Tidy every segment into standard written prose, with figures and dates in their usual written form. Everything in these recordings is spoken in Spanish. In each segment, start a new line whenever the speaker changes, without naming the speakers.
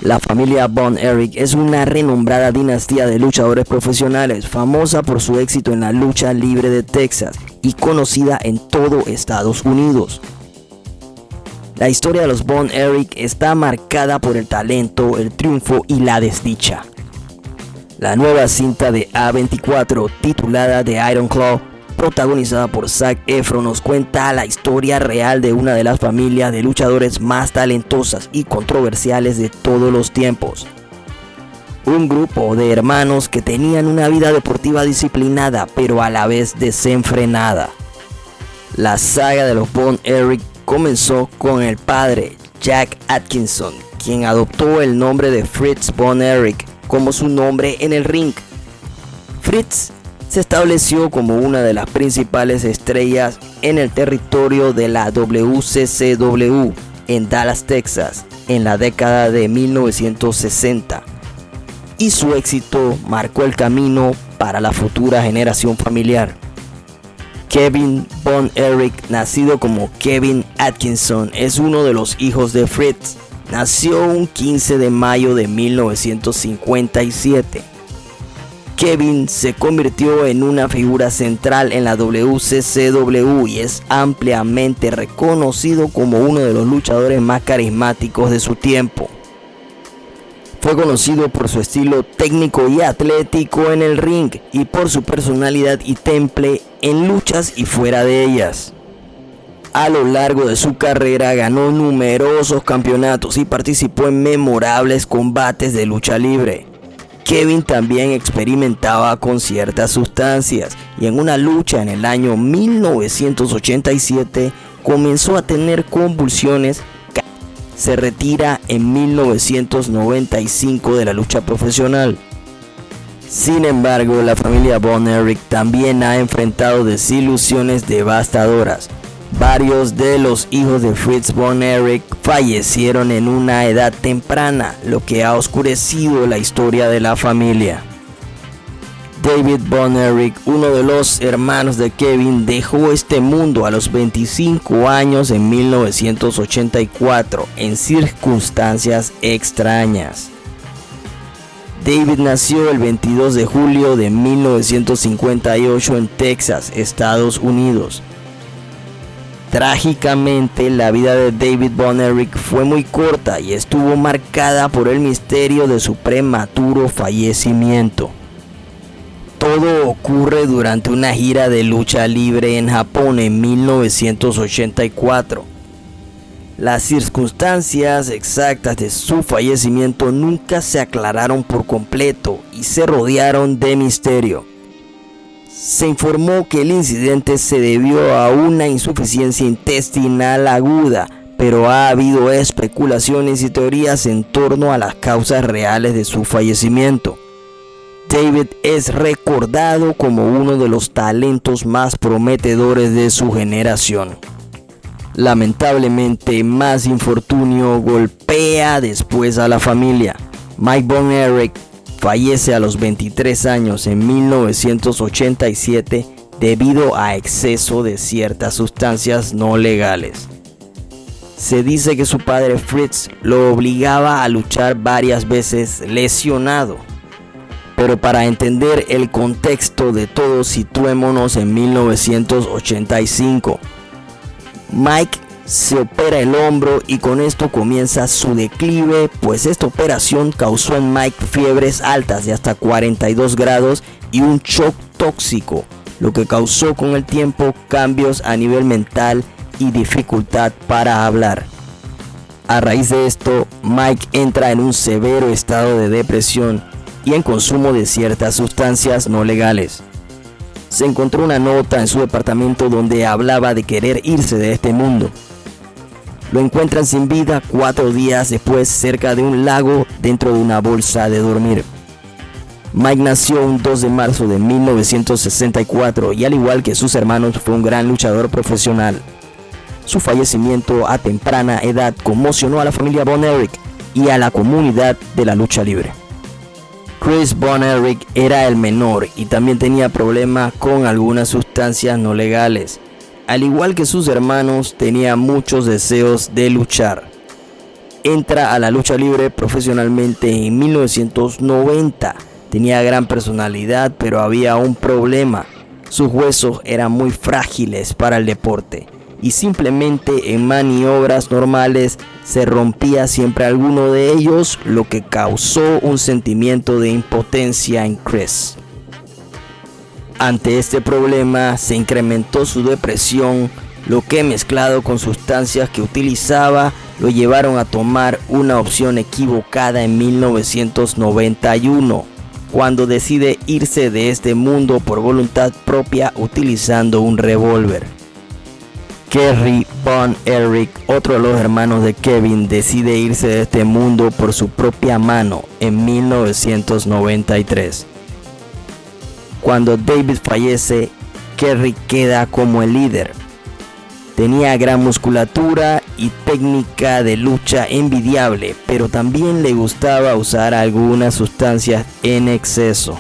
La familia Von Erich es una renombrada dinastía de luchadores profesionales, famosa por su éxito en la lucha libre de Texas y conocida en todo Estados Unidos. La historia de los Von Erich está marcada por el talento, el triunfo y la desdicha. La nueva cinta de A24, titulada The Iron Claw, protagonizada por Zac Efron, nos cuenta la historia real de una de las familias de luchadores más talentosas y controversiales de todos los tiempos. Un grupo de hermanos que tenían una vida deportiva disciplinada, pero a la vez desenfrenada. La saga de los Von Erich comenzó con el padre, Jack Atkinson, quien adoptó el nombre de Fritz Von Erich como su nombre en el ring. Fritz se estableció como una de las principales estrellas en el territorio de la WCCW en Dallas, Texas, en la década de 1960, y su éxito marcó el camino para la futura generación familiar. Kevin Von Erich, nacido como Kevin Atkinson, es uno de los hijos de Fritz. Nació un 15 de mayo de 1957. Kevin se convirtió en una figura central en la WCCW y es ampliamente reconocido como uno de los luchadores más carismáticos de su tiempo. Fue conocido por su estilo técnico y atlético en el ring y por su personalidad y temple en luchas y fuera de ellas. A lo largo de su carrera ganó numerosos campeonatos y participó en memorables combates de lucha libre. Kevin también experimentaba con ciertas sustancias y en una lucha en el año 1987 comenzó a tener convulsiones. Se retira en 1995 de la lucha profesional. Sin embargo, la familia Von Erich también ha enfrentado desilusiones devastadoras. Varios de los hijos de Fritz Von Erich fallecieron en una edad temprana, lo que ha oscurecido la historia de la familia. David Von Erich, uno de los hermanos de Kevin, dejó este mundo a los 25 años en 1984 en circunstancias extrañas. David nació el 22 de julio de 1958 en Texas, Estados Unidos. Trágicamente, la vida de David Von Erich fue muy corta y estuvo marcada por el misterio de su prematuro fallecimiento. Todo ocurre durante una gira de lucha libre en Japón en 1984. Las circunstancias exactas de su fallecimiento nunca se aclararon por completo y se rodearon de misterio. Se informó que el incidente se debió a una insuficiencia intestinal aguda, pero ha habido especulaciones y teorías en torno a las causas reales de su fallecimiento. David es recordado como uno de los talentos más prometedores de su generación. Lamentablemente, más infortunio golpea después a la familia. Mike Von Erich fallece a los 23 años en 1987 debido a exceso de ciertas sustancias no legales. Se dice que su padre Fritz lo obligaba a luchar varias veces lesionado. Pero para entender el contexto de todo, situémonos en 1985. Mike se opera el hombro y con esto comienza su declive, pues esta operación causó en Mike fiebres altas de hasta 42 grados y un shock tóxico, lo que causó con el tiempo cambios a nivel mental y dificultad para hablar. A raíz de esto, Mike entra en un severo estado de depresión y en consumo de ciertas sustancias no legales. Se encontró una nota en su departamento donde hablaba de querer irse de este mundo. Lo encuentran sin vida 4 días después cerca de un lago dentro de una bolsa de dormir. Mike nació un 2 de marzo de 1964 y al igual que sus hermanos fue un gran luchador profesional. Su fallecimiento a temprana edad conmocionó a la familia Von Erich y a la comunidad de la lucha libre. Chris Von Erich era el menor y también tenía problemas con algunas sustancias no legales. Al igual que sus hermanos, tenía muchos deseos de luchar. entra a la lucha libre profesionalmente en 1990. Tenía gran personalidad, pero había un problema. Sus huesos eran muy frágiles para el deporte y simplemente en maniobras normales se rompía siempre alguno de ellos, lo que causó un sentimiento de impotencia en Chris. Ante este problema se incrementó su depresión, lo que mezclado con sustancias que utilizaba lo llevaron a tomar una opción equivocada en 1991, cuando decide irse de este mundo por voluntad propia utilizando un revólver. Kerry Von Erich, otro de los hermanos de Kevin, decide irse de este mundo por su propia mano en 1993. Cuando David fallece, Kerry queda como el líder. Tenía gran musculatura y técnica de lucha envidiable, pero también le gustaba usar algunas sustancias en exceso.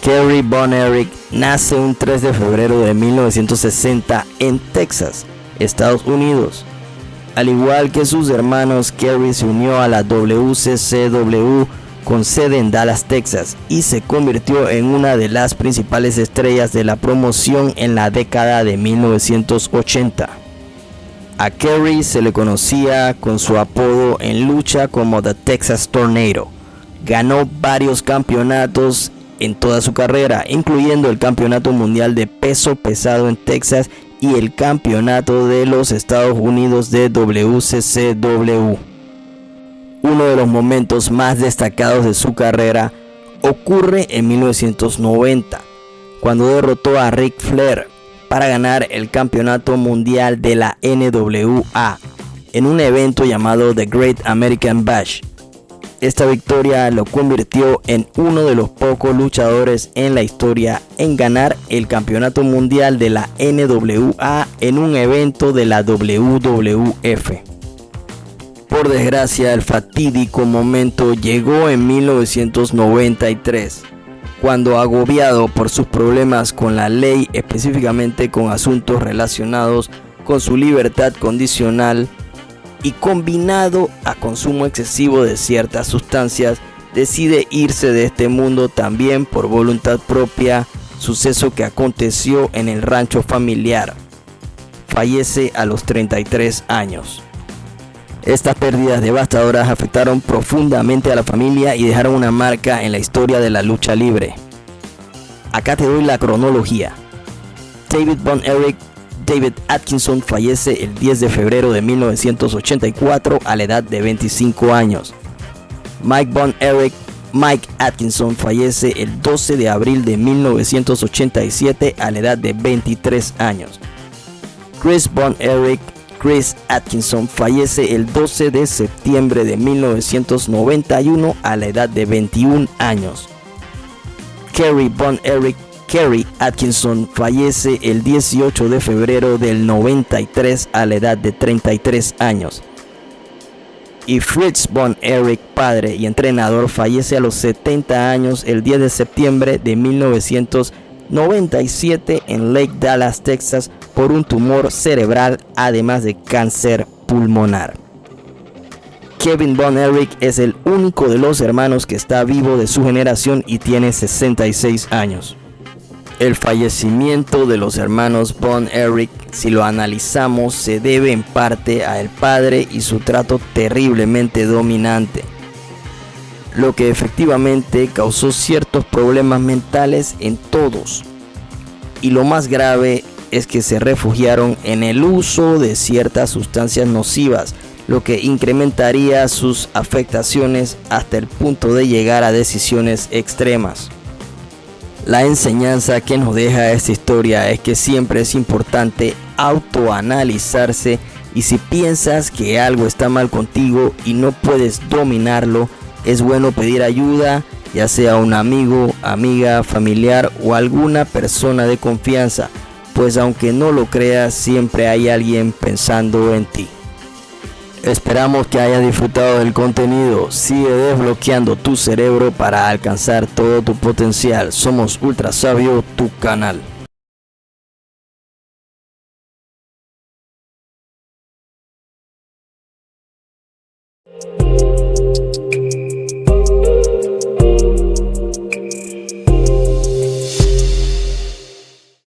Kerry Von Erich nace un 3 de febrero de 1960 en Texas, Estados Unidos. Al igual que sus hermanos, Kerry se unió a la WCCW con sede en Dallas, Texas, y se convirtió en una de las principales estrellas de la promoción en la década de 1980. A Kerry se le conocía con su apodo en lucha como The Texas Tornado. Ganó varios campeonatos en toda su carrera, incluyendo el Campeonato Mundial de Peso Pesado en Texas y el Campeonato de los Estados Unidos de WCCW. Uno de los momentos más destacados de su carrera ocurre en 1990, cuando derrotó a Ric Flair para ganar el Campeonato Mundial de la NWA en un evento llamado The Great American Bash. Esta victoria lo convirtió en uno de los pocos luchadores en la historia en ganar el Campeonato Mundial de la NWA en un evento de la WWF. Por desgracia, el fatídico momento llegó en 1993, cuando, agobiado por sus problemas con la ley, específicamente con asuntos relacionados con su libertad condicional y combinado a consumo excesivo de ciertas sustancias, decide irse de este mundo también por voluntad propia, suceso que aconteció en el rancho familiar. Fallece a los 33 años. Estas pérdidas devastadoras afectaron profundamente a la familia y dejaron una marca en la historia de la lucha libre. Acá te doy la cronología. David Von Erich, David Atkinson, fallece el 10 de febrero de 1984 a la edad de 25 años. Mike Von Erich, Mike Atkinson, fallece el 12 de abril de 1987 a la edad de 23 años. Chris Von Erich, Chris Atkinson, fallece el 12 de septiembre de 1991 a la edad de 21 años. Kerry Von Erich, Kerry Atkinson, fallece el 18 de febrero del 93 a la edad de 33 años. Y Fritz Von Erich, padre y entrenador, fallece a los 70 años el 10 de septiembre de 1997 en Lake Dallas, Texas, por un tumor cerebral, además de cáncer pulmonar. Kevin Von Erich es el único de los hermanos que está vivo de su generación y tiene 66 años. El fallecimiento de los hermanos Von Erich, si lo analizamos, se debe en parte al padre y su trato terriblemente dominante, lo que efectivamente causó ciertos problemas mentales en todos. Y lo más grave es que se refugiaron en el uso de ciertas sustancias nocivas, lo que incrementaría sus afectaciones hasta el punto de llegar a decisiones extremas. La enseñanza que nos deja esta historia es que siempre es importante autoanalizarse, y si piensas que algo está mal contigo y no puedes dominarlo, es bueno pedir ayuda, ya sea un amigo, amiga, familiar o alguna persona de confianza, pues aunque no lo creas, siempre hay alguien pensando en ti. Esperamos que hayas disfrutado del contenido. Sigue desbloqueando tu cerebro para alcanzar todo tu potencial. Somos Ultra Sabio, tu canal.